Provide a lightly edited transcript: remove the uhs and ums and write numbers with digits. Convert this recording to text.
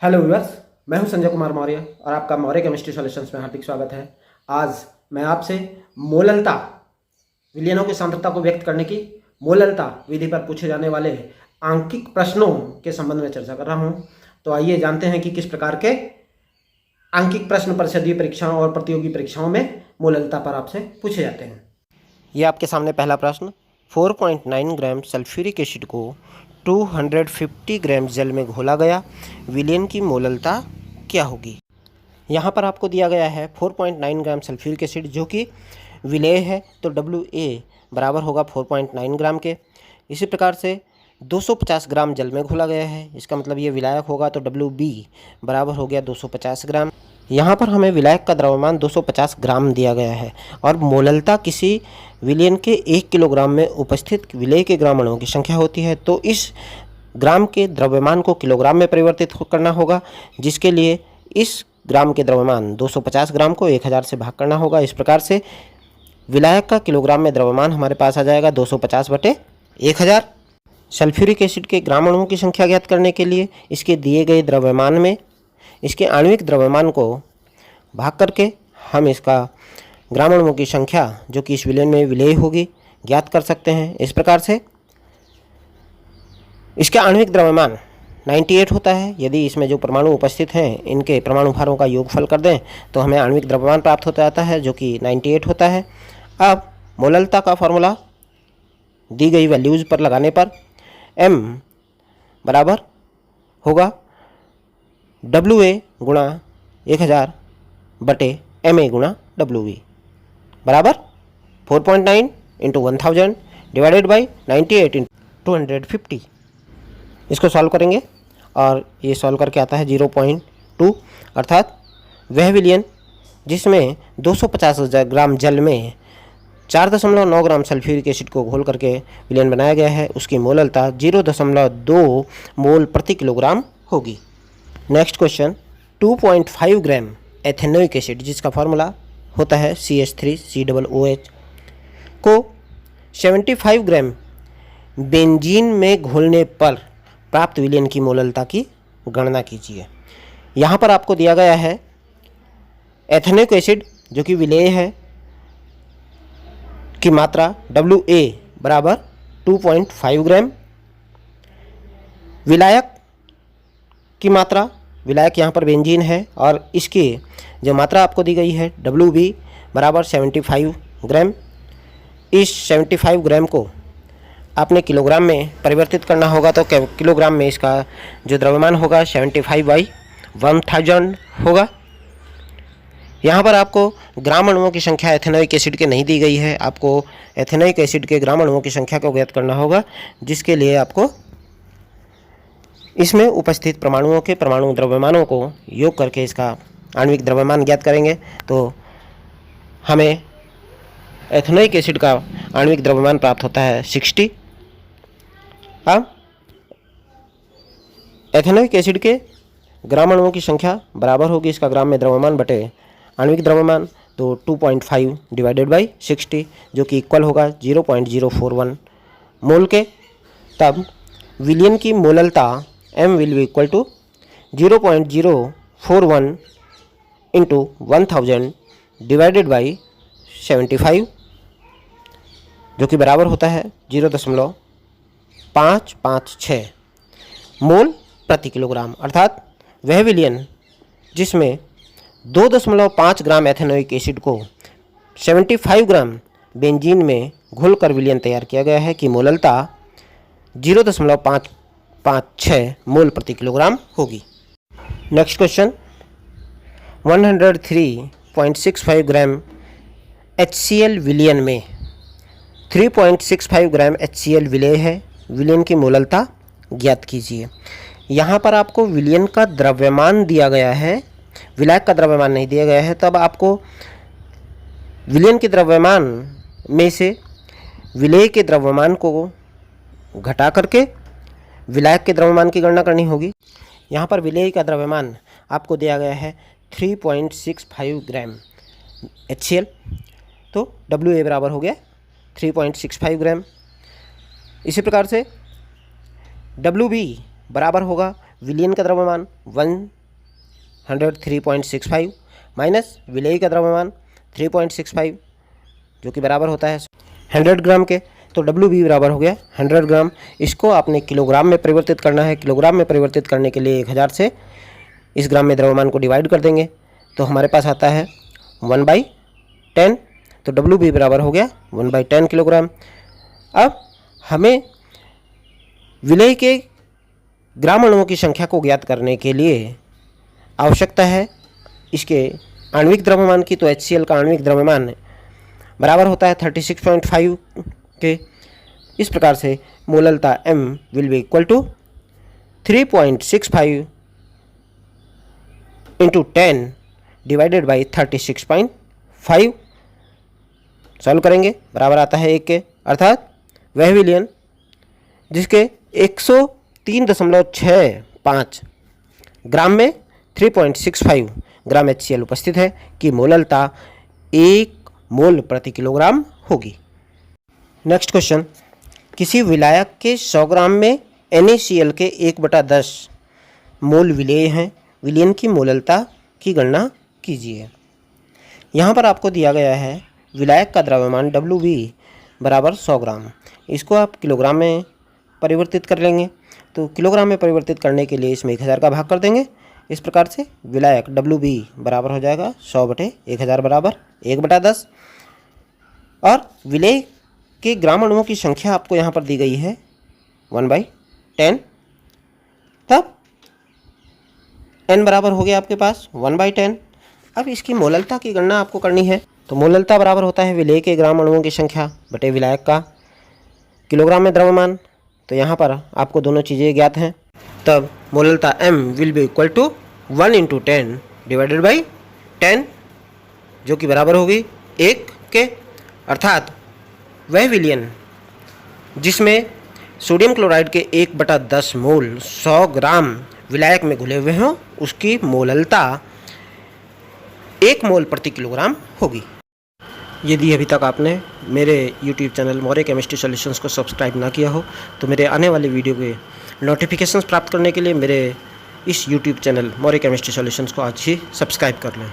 Hello viewers, मैं हूं संजय कुमार मौर्य और आपका मौर्य केमिस्ट्री सॉल्यूशंस में हार्दिक स्वागत है। आज मैं आपसे मोललता, विलयनों की सांद्रता को व्यक्त करने की मोललता विधि पर पूछे जाने वाले आंकिक प्रश्नों के संबंध में चर्चा कर रहा हूं। तो आइए जानते हैं कि किस प्रकार के आंकिक प्रश्न परिषदीय परीक्षाओं और प्रतियोगी परीक्षाओं में मोललता पर आपसे पूछे जाते हैं। ये आपके सामने पहला प्रश्न, 4.9 ग्राम सल्फ्यूरिक एसिड को 250 ग्राम जल में घोला गया, विलयन की मोललता क्या होगी। यहाँ पर आपको दिया गया है 4.9 ग्राम सल्फ्यूरिक एसिड जो कि विलेय है, तो WA बराबर होगा 4.9 ग्राम के। इसी प्रकार से 250 ग्राम जल में घोला गया है, इसका मतलब ये विलायक होगा, तो WB बराबर हो गया 250 ग्राम। यहाँ पर हमें विलायक का द्रव्यमान 250 ग्राम दिया गया है और मोललता किसी विलयन के 1 किलोग्राम में उपस्थित विलेय के ग्राम अणुओं की संख्या होती है। तो इस ग्राम के द्रव्यमान को किलोग्राम में परिवर्तित करना होगा, जिसके लिए इस ग्राम के द्रव्यमान 250 ग्राम को 1000 से भाग करना होगा। इस प्रकार से विलायक का किलोग्राम में द्रव्यमान हमारे पास आ जाएगा 250/1000। सल्फ्यूरिक एसिड के ग्राम अणुओं की संख्या ज्ञात करने के लिए इसके दिए गए द्रव्यमान में इसके आणविक द्रव्यमान को भाग करके हम इसका ग्राम अणुओं की संख्या जो कि इस विलयन में विलेय होगी ज्ञात कर सकते हैं। इस प्रकार से इसका आणविक द्रव्यमान 98 होता है। यदि इसमें जो परमाणु उपस्थित हैं इनके परमाणु भारों का योगफल कर दें तो हमें आणविक द्रव्यमान प्राप्त हो जाता है जो कि 98 होता है। अब मोललता का फॉर्मूला दी गई वैल्यूज़ पर लगाने पर m बराबर होगा WA गुणा 1000 बटे MA गुणा WB बराबर 4.9 इंटू 1000 डिवाइडेड बाई 98 इंटू 250। इसको सॉल्व करेंगे और ये सॉल्व करके आता है 0.2, अर्थात वह विलयन जिसमें 250 ग्राम जल में 4.9 ग्राम सल्फ्यूरिक एसिड को घोल करके विलयन बनाया गया है, उसकी मोललता 0.2 मोल प्रति किलोग्राम होगी। नेक्स्ट क्वेश्चन, 2.5 ग्राम एथेनोइक एसिड जिसका फार्मूला होता है CH3COOH को 75 ग्राम बेंजीन में घोलने पर प्राप्त विलयन की मोललता की गणना कीजिए। यहाँ पर आपको दिया गया है एथेनोइक एसिड जो कि विलेय है की मात्रा WA बराबर 2.5 ग्राम, विलायक की मात्रा, विलायक यहाँ पर बेंजीन है और इसकी जो मात्रा आपको दी गई है WB बराबर 75 ग्राम। इस 75 ग्राम को आपने किलोग्राम में परिवर्तित करना होगा, तो किलोग्राम में इसका जो द्रव्यमान होगा 75/1000 होगा। यहाँ पर आपको ग्राम अणुओं की संख्या एथेनोइक एसिड के नहीं दी गई है, आपको एथेनोइक एसिड के ग्राम अणुओं की संख्या को ज्ञात करना होगा, जिसके लिए आपको इसमें उपस्थित परमाणुओं के परमाणु द्रव्यमानों को योग करके इसका आणविक द्रव्यमान ज्ञात करेंगे। तो हमें एथेनोइक एसिड का आणविक द्रव्यमान प्राप्त होता है 60। अब एथेनोइक एसिड के ग्राम अणुओं की संख्या बराबर होगी इसका ग्राम में द्रव्यमान बटे आणविक द्रव्यमान, तो 2.5 डिवाइडेड बाई 60 जो कि इक्वल होगा 0.041 मोल के। तब विलयन की मोललता M will be equal to 0.041 into 1000 divided by 75 जो कि बराबर होता है 0.556 मोल प्रति किलोग्राम, अर्थात वह विलयन जिसमें 2.5 ग्राम एथेनोइक एसिड को 75 ग्राम बेंजीन में घोलकर विलयन तैयार किया गया है कि मोललता 0.556 मोल प्रति किलोग्राम होगी। नेक्स्ट क्वेश्चन, 103.65 ग्राम HCl विलयन में 3.65 ग्राम HCl विलेय है, विलयन की मोललता ज्ञात कीजिए। यहाँ पर आपको विलयन का द्रव्यमान दिया गया है, विलायक का द्रव्यमान नहीं दिया गया है। तब आपको विलयन के द्रव्यमान में से विलेय के द्रव्यमान को घटा करके विलायक के द्रव्यमान की गणना करनी होगी। यहाँ पर विलेय का द्रव्यमान आपको दिया गया है 3.65 ग्राम HCl, तो WA बराबर हो गया 3.65 ग्राम। इसी प्रकार से WB बराबर होगा विलयन का द्रव्यमान 103.65 माइनस विलेय का द्रव्यमान 3.65 जो कि बराबर होता है 100 ग्राम के। तो WB बराबर हो गया 100 ग्राम। इसको आपने किलोग्राम में परिवर्तित करना है। किलोग्राम में परिवर्तित करने के लिए 1000 से इस ग्राम में द्रव्यमान को डिवाइड कर देंगे तो हमारे पास आता है 1/10। तो WB बराबर हो गया 1/10 किलोग्राम। अब हमें विलेय के ग्राम अणुओं की संख्या को ज्ञात करने के लिए आवश्यकता है इसके आणविक द्रव्यमान की। तो HCl का आणविक द्रव्यमान बराबर होता है 36.5 के। इस प्रकार से मोललता M will be equal to 3.65 into 10 divided by 36.5। Solve करेंगे बराबर आता है 1 के, अर्थात वह विलयन जिसके 103.65 ग्राम में 3.65 ग्राम HCl उपस्थित है कि मोललता 1 मोल प्रति किलोग्राम होगी। नेक्स्ट क्वेश्चन, किसी विलायक के 100 ग्राम में NaCl के 1/10 मोल विलेय हैं। विलयन की मोललता की गणना कीजिए। यहाँ पर आपको दिया गया है विलायक का द्रव्यमान WB बराबर 100 ग्राम। इसको आप किलोग्राम में परिवर्तित कर लेंगे। तो किलोग्राम में परिवर्तित करने के लिए इसमें 1000 का भाग कर देंगे। इस प्रकार से विलायक WB बराबर हो जाएगा 100/1000 बराबर 1/10। और विलेय के ग्राम अणुओं की संख्या आपको यहाँ पर दी गई है 1/10। तब n बराबर हो गया आपके पास 1/10। अब इसकी मोललता की गणना आपको करनी है। तो मोललता बराबर होता है विलेय के ग्राम अणुओं की संख्या बटे विलायक का किलोग्राम में द्रव्यमान। तो यहाँ पर आपको दोनों चीज़ें ज्ञात हैं। तब मोललता M will be equal to 1 × 10 divided by 10 जो कि बराबर होगी 1 के, अर्थात वह विलयन जिसमें सोडियम क्लोराइड के 1/10 मोल 100 ग्राम विलायक में घुले हुए हों उसकी मोललता 1 मोल प्रति किलोग्राम होगी। यदि अभी तक आपने मेरे YouTube channel Maurya chemistry solutions को सब्सक्राइब ना किया हो तो मेरे आने वाले वीडियो के नोटिफिकेशंस प्राप्त करने के लिए मेरे इस YouTube channel Maurya chemistry solutions को आज ही सब्सक्राइब कर लें।